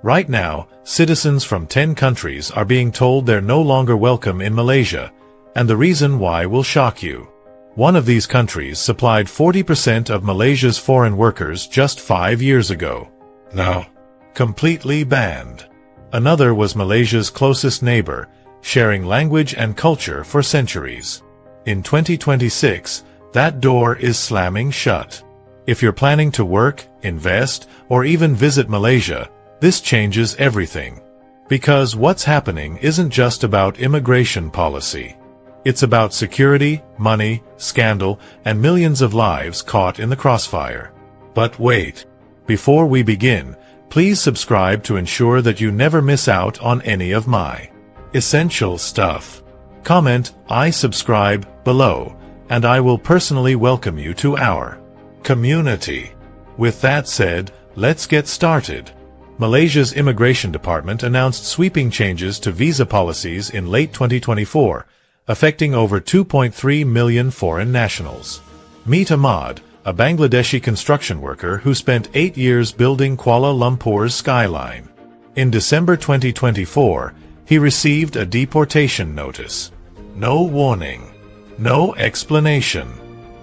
Right now, citizens from 10 countries are being told they're no longer welcome in Malaysia, and the reason why will shock you. One of these countries supplied 40% of Malaysia's foreign workers just 5 years ago. Now, completely banned. Another was Malaysia's closest neighbor, sharing language and culture for centuries. In 2026, that door is slamming shut. If you're planning to work, invest, or even visit Malaysia, this changes everything. Because what's happening isn't just about immigration policy. It's about security, money, scandal, and millions of lives caught in the crossfire. But wait. Before we begin, please subscribe to ensure that you never miss out on any of my essential stuff. Comment "I subscribe" below, and I will personally welcome you to our community. With that said, let's get started. Malaysia's Immigration Department announced sweeping changes to visa policies in late 2024, affecting over 2.3 million foreign nationals. Meet Ahmad, a Bangladeshi construction worker who spent 8 years building Kuala Lumpur's skyline. In December 2024, he received a deportation notice. No warning. No explanation.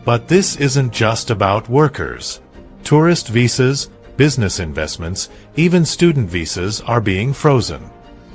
But this isn't just about workers. Tourist visas, business investments, even student visas are being frozen.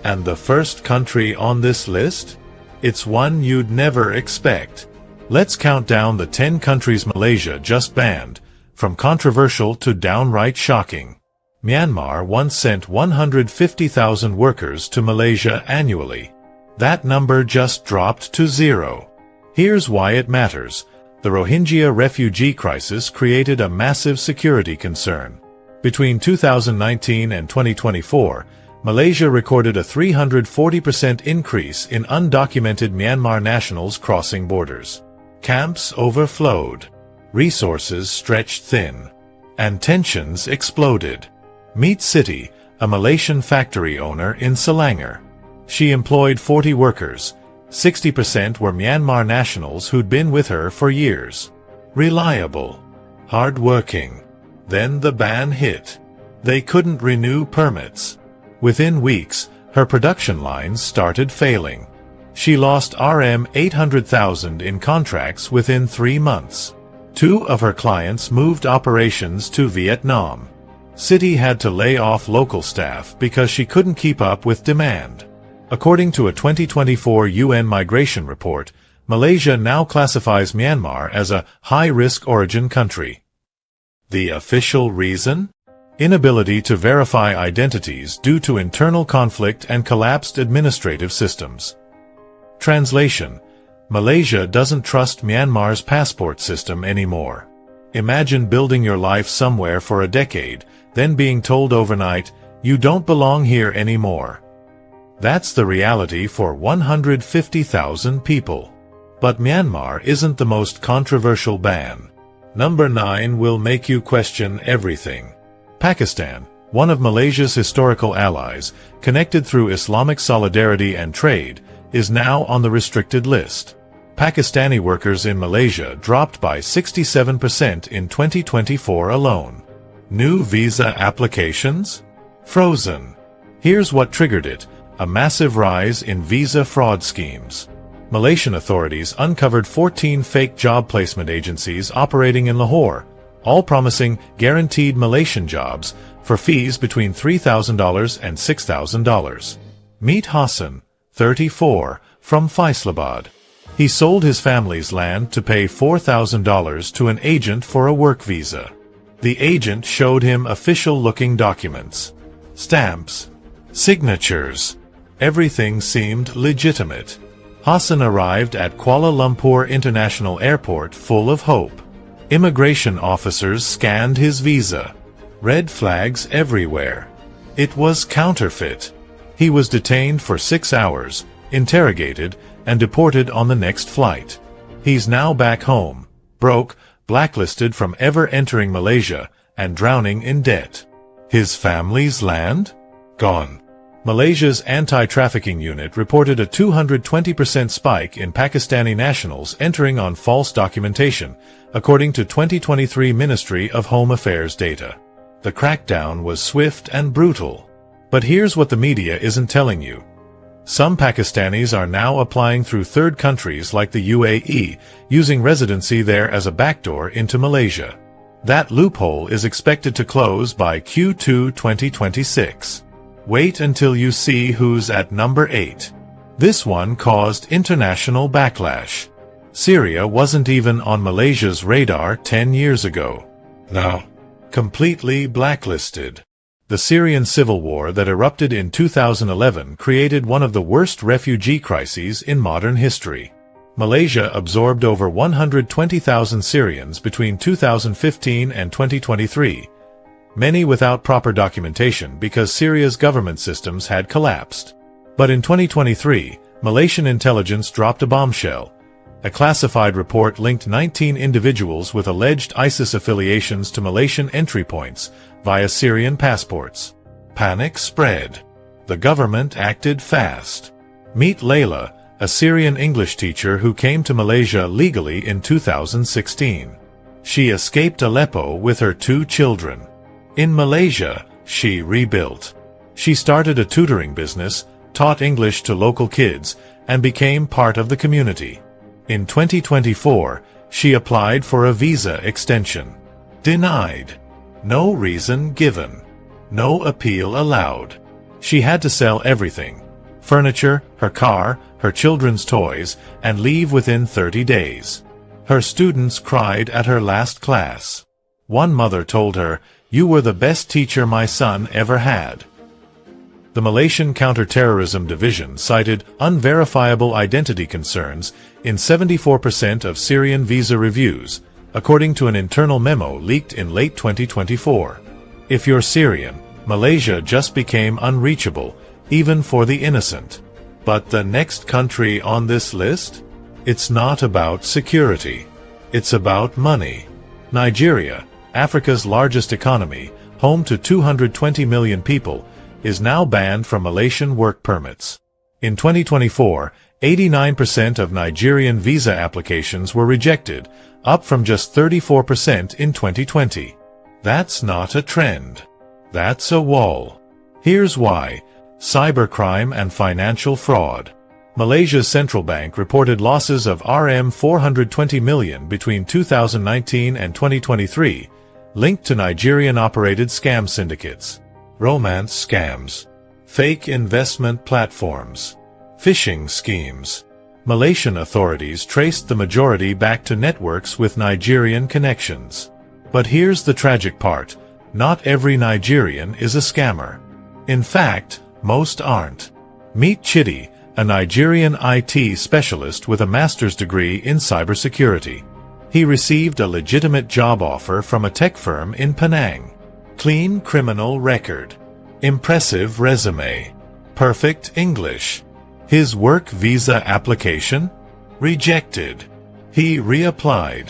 And the first country on this list? It's one you'd never expect. Let's count down the 10 countries Malaysia just banned, from controversial to downright shocking. Myanmar once sent 150,000 workers to Malaysia annually. That number just dropped to 0. Here's why it matters. The Rohingya refugee crisis created a massive security concern. Between 2019 and 2024, Malaysia recorded a 340% increase in undocumented Myanmar nationals crossing borders. Camps overflowed. Resources stretched thin. And tensions exploded. Meet Siti, a Malaysian factory owner in Selangor. She employed 40 workers. 60% were Myanmar nationals who'd been with her for years. Reliable. Hard-working. Then the ban hit. They couldn't renew permits. Within weeks, her production lines started failing. She lost Rm 800,000 in contracts within 3 months. 2 of her clients moved operations to Vietnam. Siti had to lay off local staff because she couldn't keep up with demand. According to a 2024 UN migration report, Malaysia now classifies Myanmar as a high-risk origin country. The official reason? Inability to verify identities due to internal conflict and collapsed administrative systems. Translation: Malaysia doesn't trust Myanmar's passport system anymore. Imagine building your life somewhere for a decade, then being told overnight, you don't belong here anymore. That's the reality for 150,000 people. But Myanmar isn't the most controversial ban. Number 9 will make you question everything. Pakistan, one of Malaysia's historical allies, connected through Islamic solidarity and trade, is now on the restricted list. Pakistani workers in Malaysia dropped by 67% in 2024 alone. New visa applications? Frozen. Here's what triggered it: a massive rise in visa fraud schemes. Malaysian authorities uncovered 14 fake job placement agencies operating in Lahore, all promising guaranteed Malaysian jobs for fees between $3,000 and $6,000. Meet Hassan, 34, from Faisalabad. He sold his family's land to pay $4,000 to an agent for a work visa. The agent showed him official-looking documents. Stamps. Signatures. Everything seemed legitimate. Hassan arrived at Kuala Lumpur International Airport full of hope. Immigration officers scanned his visa. Red flags everywhere. It was counterfeit. He was detained for 6 hours, interrogated, and deported on the next flight. He's now back home, broke, blacklisted from ever entering Malaysia, and drowning in debt. His family's land? Gone. Malaysia's anti-trafficking unit reported a 220% spike in Pakistani nationals entering on false documentation, according to 2023 Ministry of Home Affairs data. The crackdown was swift and brutal. But here's what the media isn't telling you. Some Pakistanis are now applying through third countries like the UAE, using residency there as a backdoor into Malaysia. That loophole is expected to close by Q2 2026. Wait until you see who's at number 8. This one caused international backlash. Syria wasn't even on Malaysia's radar 10 years ago. Now, completely blacklisted. The Syrian civil war that erupted in 2011 created one of the worst refugee crises in modern history. Malaysia absorbed over 120,000 Syrians between 2015 and 2023, many without proper documentation because Syria's government systems had collapsed. But in 2023, Malaysian intelligence dropped a bombshell. A classified report linked 19 individuals with alleged ISIS affiliations to Malaysian entry points via Syrian passports. Panic spread. The government acted fast. Meet Layla, a Syrian English teacher who came to Malaysia legally in 2016. She escaped Aleppo with her 2 children. In Malaysia, she rebuilt. She started a tutoring business, taught English to local kids, and became part of the community. In 2024, she applied for a visa extension. Denied. No reason given. No appeal allowed. She had to sell everything: furniture, her car, her children's toys, and leave within 30 days. Her students cried at her last class. One mother told her, "You were the best teacher my son ever had." The Malaysian Counter-Terrorism Division cited unverifiable identity concerns in 74% of Syrian visa reviews, according to an internal memo leaked in late 2024. If you're Syrian, Malaysia just became unreachable, even for the innocent. But the next country on this list? It's not about security. It's about money. Nigeria, Africa's largest economy, home to 220 million people, is now banned from Malaysian work permits. In 2024, 89% of Nigerian visa applications were rejected, up from just 34% in 2020. That's not a trend. That's a wall. Here's why: cybercrime and financial fraud. Malaysia's central bank reported losses of RM 420 million between 2019 and 2023, linked to Nigerian-operated scam syndicates. Romance scams, fake investment platforms, phishing schemes. Malaysian authorities traced the majority back to networks with Nigerian connections. But here's the tragic part: not every Nigerian is a scammer. In fact, most aren't. Meet Chidi, a Nigerian IT specialist with a master's degree in cybersecurity. He received a legitimate job offer from a tech firm in Penang. Clean criminal record. Impressive resume. Perfect English. His work visa application? Rejected. He reapplied.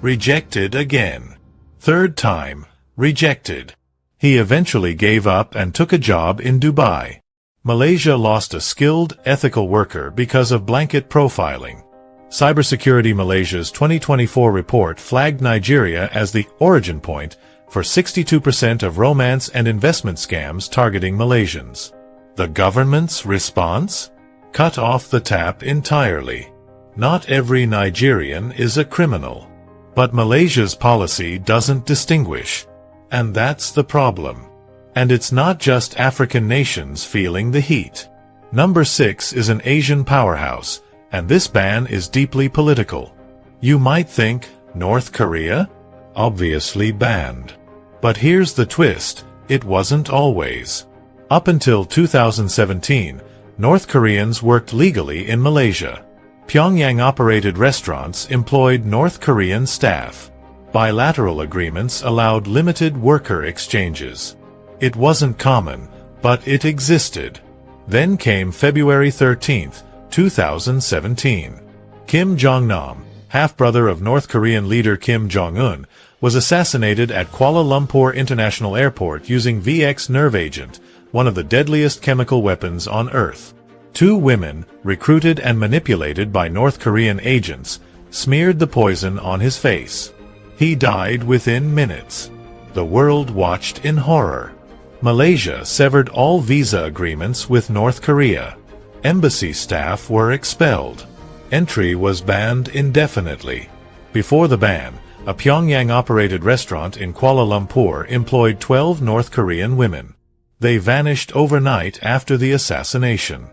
Rejected again. Third time. Rejected. He eventually gave up and took a job in Dubai. Malaysia lost a skilled, ethical worker because of blanket profiling. Cybersecurity Malaysia's 2024 report flagged Nigeria as the origin point for 62% of romance and investment scams targeting Malaysians. The government's response? Cut off the tap entirely. Not every Nigerian is a criminal. But Malaysia's policy doesn't distinguish. And that's the problem. And it's not just African nations feeling the heat. Number 6 is an Asian powerhouse, and this ban is deeply political. You might think, North Korea? Obviously banned. But here's the twist: it wasn't always. Up until 2017, North Koreans worked legally in Malaysia. Pyongyang-operated restaurants employed North Korean staff. Bilateral agreements allowed limited worker exchanges. It wasn't common, but it existed. Then came February 13, 2017. Kim Jong-nam, half-brother of North Korean leader Kim Jong-un, was assassinated at Kuala Lumpur International Airport using VX nerve agent, one of the deadliest chemical weapons on Earth. 2 women, recruited and manipulated by North Korean agents, smeared the poison on his face. He died within minutes. The world watched in horror. Malaysia severed all visa agreements with North Korea. Embassy staff were expelled. Entry was banned indefinitely. Before the ban, a Pyongyang-operated restaurant in Kuala Lumpur employed 12 North Korean women. They vanished overnight after the assassination.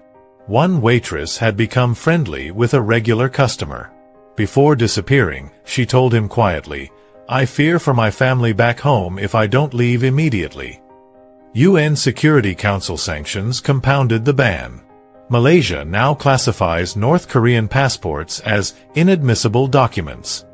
One waitress had become friendly with a regular customer. Before disappearing, she told him quietly, "I fear for my family back home if I don't leave immediately." UN Security Council sanctions compounded the ban. Malaysia now classifies North Korean passports as inadmissible documents.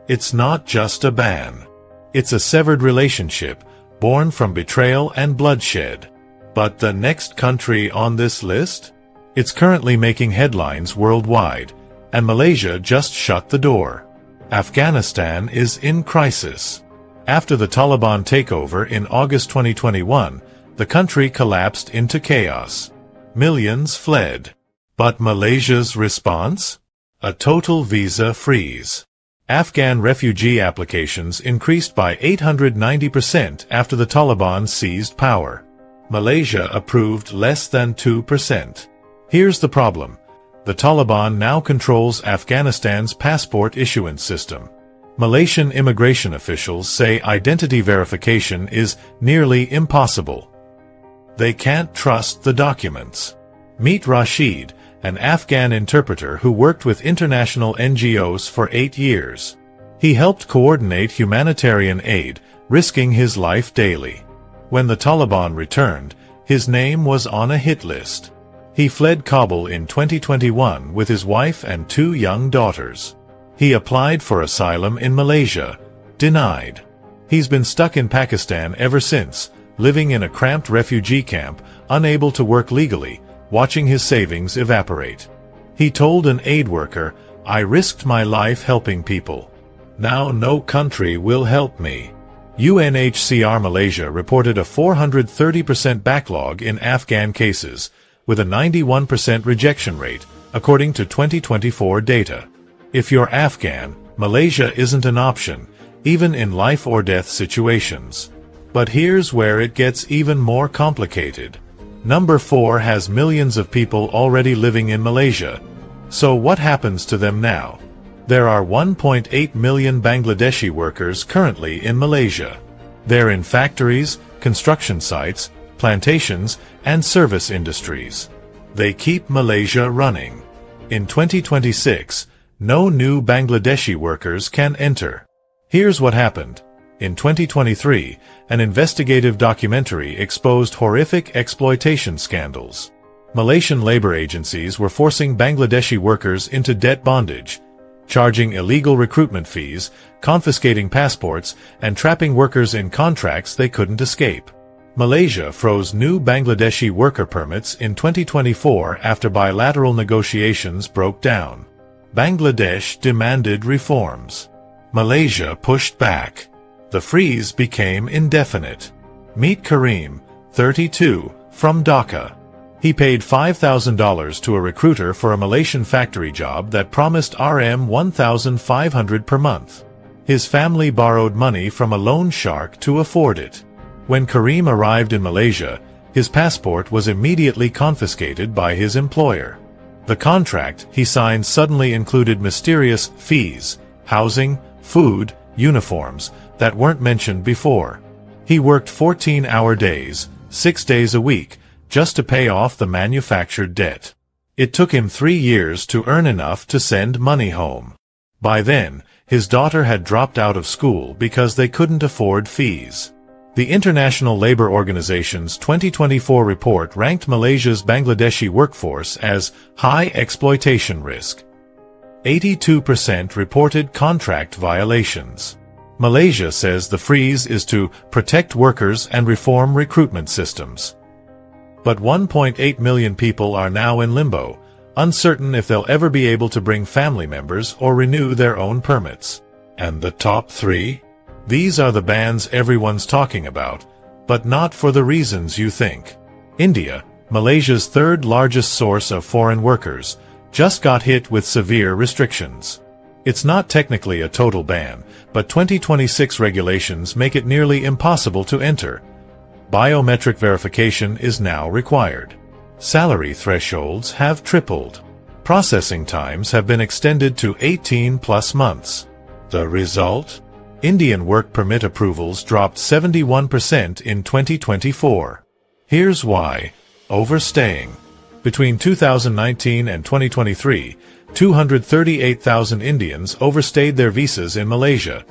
It's not just a ban. It's a severed relationship, born from betrayal and bloodshed. But the next country on this list? It's currently making headlines worldwide, and Malaysia just shut the door. Afghanistan is in crisis. After the Taliban takeover in August 2021, the country collapsed into chaos. Millions fled. But Malaysia's response? A total visa freeze. Afghan refugee applications increased by 890% after the Taliban seized power. Malaysia approved less than 2%. Here's the problem. The Taliban now controls Afghanistan's passport issuance system. Malaysian immigration officials say identity verification is nearly impossible. They can't trust the documents. Meet Rashid, an Afghan interpreter who worked with international NGOs for 8 years. He helped coordinate humanitarian aid, risking his life daily. When the Taliban returned, his name was on a hit list. He fled Kabul in 2021 with his wife and 2 young daughters. He applied for asylum in Malaysia, denied. He's been stuck in Pakistan ever since, living in a cramped refugee camp, unable to work legally, watching his savings evaporate. He told an aid worker, "I risked my life helping people. Now no country will help me." UNHCR Malaysia reported a 430% backlog in Afghan cases, with a 91% rejection rate, according to 2024 data. If you're Afghan, Malaysia isn't an option, even in life-or-death situations. But here's where it gets even more complicated. Number 4 has millions of people already living in Malaysia. So what happens to them now? There are 1.8 million Bangladeshi workers currently in Malaysia. They're in factories, construction sites, plantations, and service industries. They keep Malaysia running. In 2026, no new Bangladeshi workers can enter. Here's what happened. In 2023, an investigative documentary exposed horrific exploitation scandals. Malaysian labor agencies were forcing Bangladeshi workers into debt bondage, charging illegal recruitment fees, confiscating passports, and trapping workers in contracts they couldn't escape. Malaysia froze new Bangladeshi worker permits in 2024 after bilateral negotiations broke down. Bangladesh demanded reforms. Malaysia pushed back. The freeze became indefinite. Meet Karim, 32, from Dhaka. He paid $5,000 to a recruiter for a Malaysian factory job that promised Rm1,500 per month. His family borrowed money from a loan shark to afford it. When Karim arrived in Malaysia, his passport was immediately confiscated by his employer. The contract he signed suddenly included mysterious fees, housing, food, uniforms, that weren't mentioned before. He worked 14-hour days, 6 days a week, just to pay off the manufactured debt. It took him 3 years to earn enough to send money home. By then, his daughter had dropped out of school because they couldn't afford fees. The International Labour Organization's 2024 report ranked Malaysia's Bangladeshi workforce as high exploitation risk. 82% reported contract violations. Malaysia says the freeze is to protect workers and reform recruitment systems. But 1.8 million people are now in limbo, uncertain if they'll ever be able to bring family members or renew their own permits. And the top 3? These are the bans everyone's talking about, but not for the reasons you think. India, Malaysia's third largest source of foreign workers, just got hit with severe restrictions. It's not technically a total ban, but 2026 regulations make it nearly impossible to enter. Biometric verification is now required. Salary thresholds have tripled. Processing times have been extended to 18+ months. The result? Indian work permit approvals dropped 71% in 2024. Here's why. Overstaying. Between 2019 and 2023, 238,000 Indians overstayed their visas in Malaysia,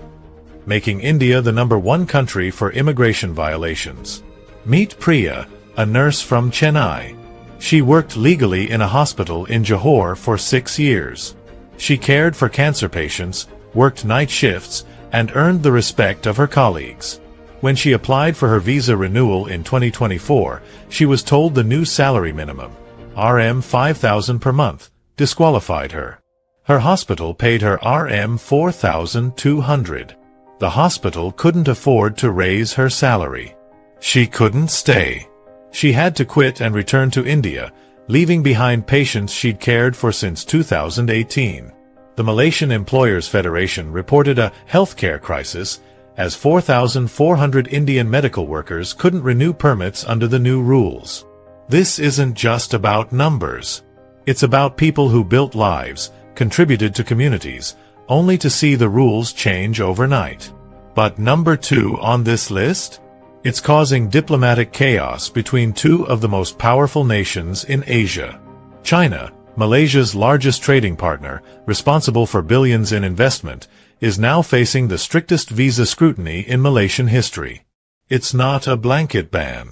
making India the #1 country for immigration violations. Meet Priya, a nurse from Chennai. She worked legally in a hospital in Johor for 6 years. She cared for cancer patients, worked night shifts, and earned the respect of her colleagues. When she applied for her visa renewal in 2024, she was told the new salary minimum, Rm 5,000 per month, disqualified her. Her hospital paid her Rm 4,200. The hospital couldn't afford to raise her salary. She couldn't stay. She had to quit and return to India, leaving behind patients she'd cared for since 2018. The Malaysian Employers Federation reported a healthcare crisis, as 4,400 Indian medical workers couldn't renew permits under the new rules. This isn't just about numbers. It's about people who built lives, contributed to communities, only to see the rules change overnight. But number 2 on this list? It's causing diplomatic chaos between two of the most powerful nations in Asia. China, Malaysia's largest trading partner, responsible for billions in investment, is now facing the strictest visa scrutiny in Malaysian history. It's not a blanket ban.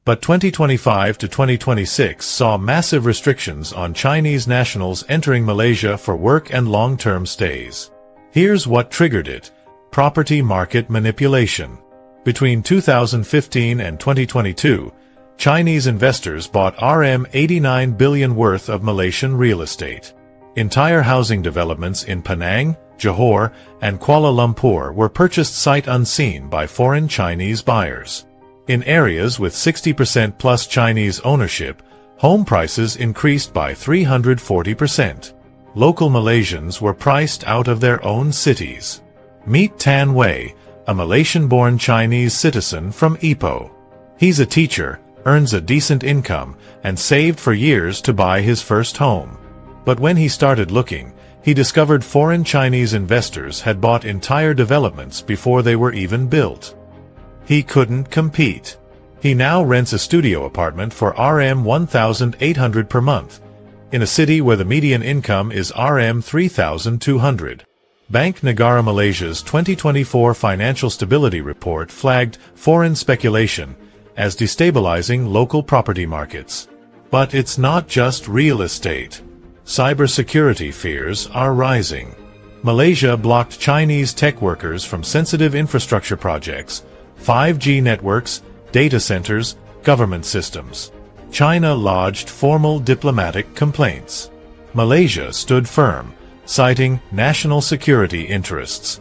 But 2025 to 2026 saw massive restrictions on Chinese nationals entering Malaysia for work and long-term stays. Here's what triggered it: property market manipulation. Between 2015 and 2022, Chinese investors bought Rm 89 billion worth of Malaysian real estate. Entire housing developments in Penang, Johor, and Kuala Lumpur were purchased sight unseen by foreign Chinese buyers. In areas with 60% plus Chinese ownership, home prices increased by 340%. Local Malaysians were priced out of their own cities. Meet Tan Wei, a Malaysian-born Chinese citizen from Ipoh. He's a teacher, earns a decent income, and saved for years to buy his first home. But when he started looking, he discovered foreign Chinese investors had bought entire developments before they were even built. He couldn't compete. He now rents a studio apartment for Rm 1,800 per month, in a city where the median income is Rm 3,200. Bank Negara Malaysia's 2024 Financial Stability Report flagged foreign speculation as destabilizing local property markets. But it's not just real estate. Cybersecurity fears are rising. Malaysia blocked Chinese tech workers from sensitive infrastructure projects, 5G networks, data centers, government systems. China lodged formal diplomatic complaints. Malaysia stood firm, citing national security interests.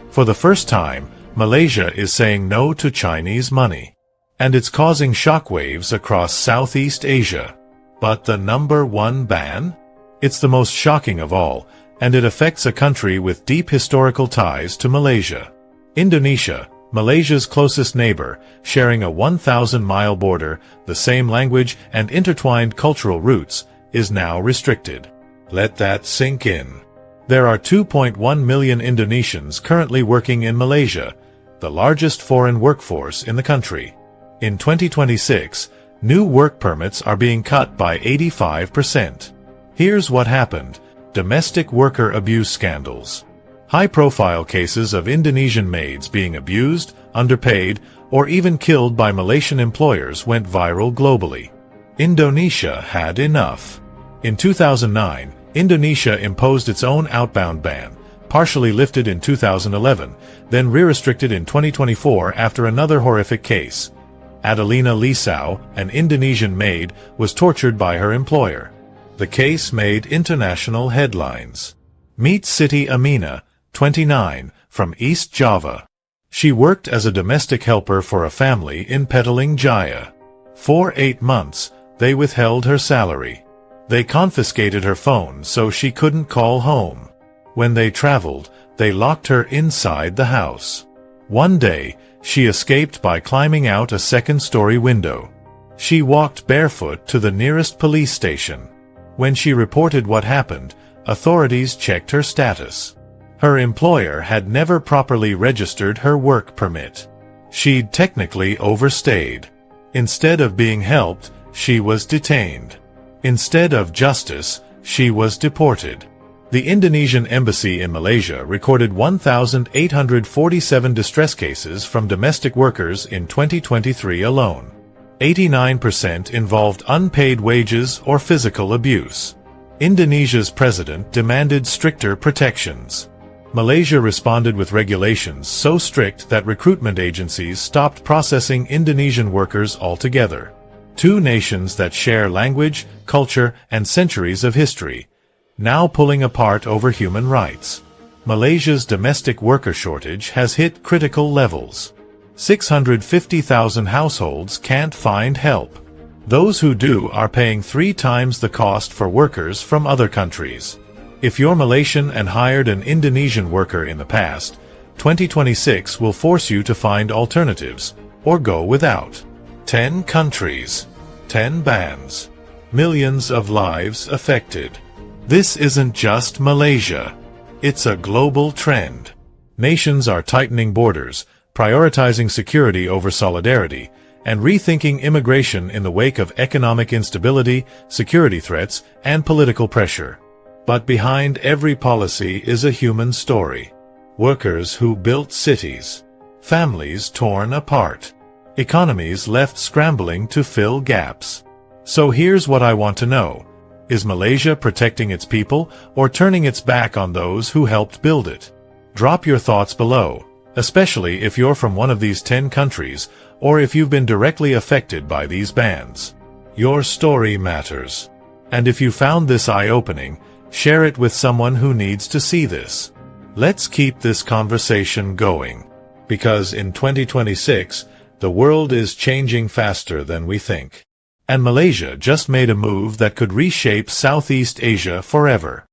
For the first time, Malaysia is saying no to Chinese money. And it's causing shockwaves across Southeast Asia. But the #1 ban? It's the most shocking of all, and it affects a country with deep historical ties to Malaysia. Indonesia, Malaysia's closest neighbor, sharing a 1,000-mile border, the same language, and intertwined cultural roots, is now restricted. Let that sink in. There are 2.1 million Indonesians currently working in Malaysia, the largest foreign workforce in the country. In 2026, new work permits are being cut by 85%. Here's what happened: domestic worker abuse scandals. High-profile cases of Indonesian maids being abused, underpaid, or even killed by Malaysian employers went viral globally. Indonesia had enough. In 2009, Indonesia imposed its own outbound ban, partially lifted in 2011, then re-restricted in 2024 after another horrific case. Adelina Lisau, an Indonesian maid, was tortured by her employer. The case made international headlines. Meet Siti Amina, 29, from East Java. She worked as a domestic helper for a family in Petaling Jaya. For 8 months, they withheld her salary. They confiscated her phone so she couldn't call home. When they traveled, they locked her inside the house. One day, She escaped by climbing out a second-story window. She walked barefoot to the nearest police station. When she reported what happened, authorities checked her status. Her employer had never properly registered her work permit. She'd technically overstayed. Instead of being helped, she was detained. Instead of justice, she was deported. The Indonesian embassy in Malaysia recorded 1,847 distress cases from domestic workers in 2023 alone. 89% involved unpaid wages or physical abuse. Indonesia's president demanded stricter protections. Malaysia responded with regulations so strict that recruitment agencies stopped processing Indonesian workers altogether. Two nations that share language, culture, and centuries of history, now pulling apart over human rights. Malaysia's domestic worker shortage has hit critical levels. 650,000 households can't find help. Those who do are paying 3 times the cost for workers from other countries. If you're Malaysian and hired an Indonesian worker in the past, 2026 will force you to find alternatives, or go without. 10 countries. 10 bans. Millions of lives affected. This isn't just Malaysia. It's a global trend. Nations are tightening borders, prioritizing security over solidarity, and rethinking immigration in the wake of economic instability, security threats, and political pressure. But behind every policy is a human story. Workers who built cities. Families torn apart. Economies left scrambling to fill gaps. So here's what I want to know. Is Malaysia protecting its people or turning its back on those who helped build it? Drop your thoughts below, especially if you're from one of these 10 countries or if you've been directly affected by these bans. Your story matters. And if you found this eye-opening, share it with someone who needs to see this. Let's keep this conversation going. Because in 2026, the world is changing faster than we think. And Malaysia just made a move that could reshape Southeast Asia forever.